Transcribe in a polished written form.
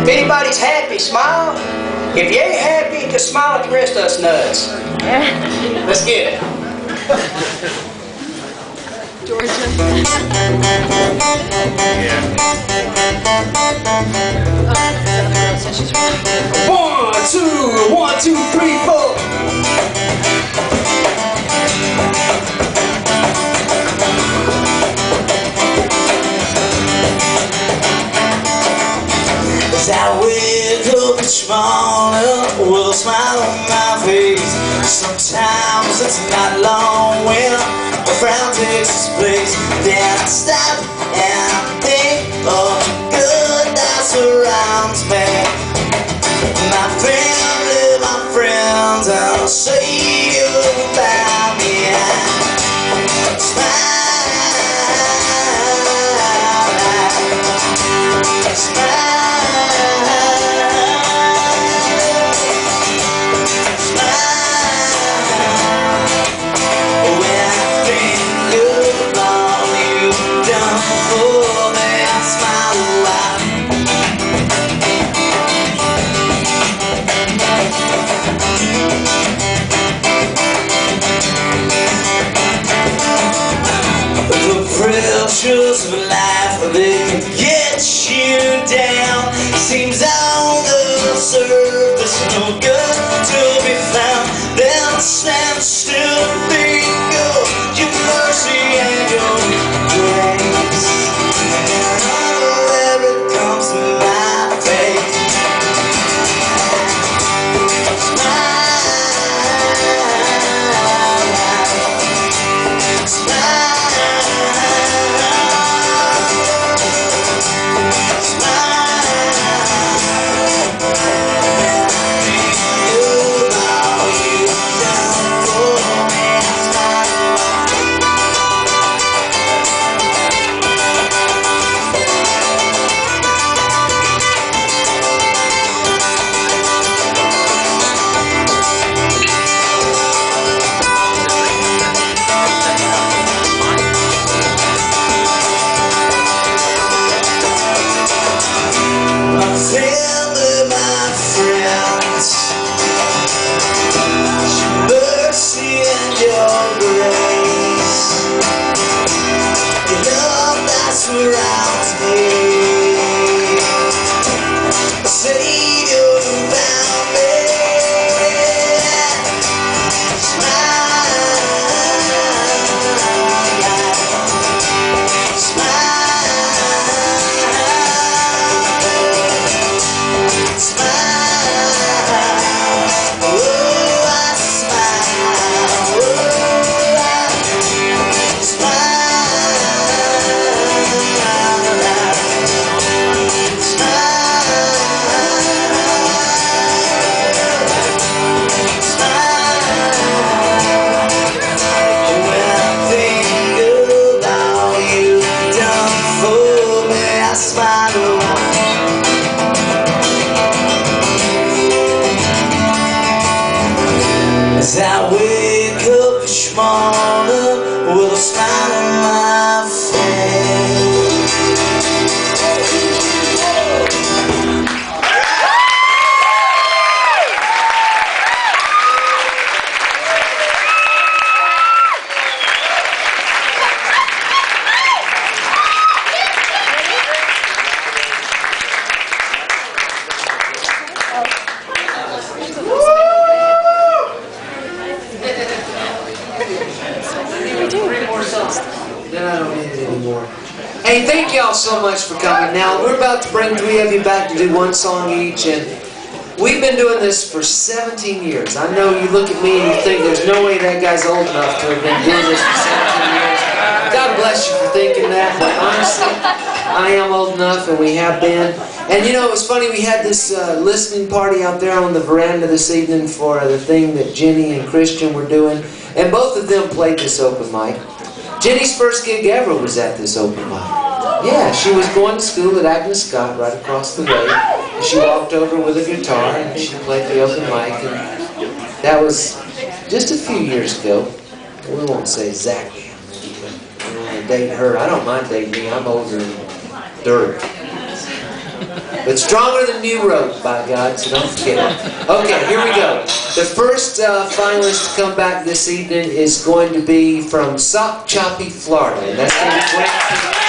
If anybody's happy, smile. If you ain't happy, just smile at the rest of us nuts. Let's get it. Georgia. One, two, three, four. As I wake up each morning with a smile on my face, sometimes it's not long when a frown takes its place. Then I stop and think of the good that surrounds me. My family, my friends, I'll say about me. I smile. Pressures of life, they can get you down. Seems on the surface no good to be found. Then stand still, think of your mercy and your grace, and where it comes to my faith. As I wake up each morning with a smile on my face. Then I don't need it anymore. Hey, thank y'all so much for coming. Now, we're about to bring three of you back to do one song each, and we've been doing this for 17 years. I know you look at me and you think there's no way that guy's old enough to have been doing this for 17 years. God bless you for thinking that, but honestly, I am old enough, and we have been. And you know, it was funny, we had this listening party out there on the veranda this evening for the thing that Jenny and Christian were doing, and both of them played this open mic. Jenny's first gig ever was at this open mic. Yeah, she was going to school at Agnes Scott right across the way. And she walked over with a guitar and she played the open mic. And that was just a few years ago. We won't say exactly how many, but I don't want to date her. I don't mind dating me. I'm older than dirt. But stronger than new rope, by God, so don't forget it. Okay, here we go. The first finalist to come back this evening is going to be from Sock Choppy, Florida. And that's going to be great.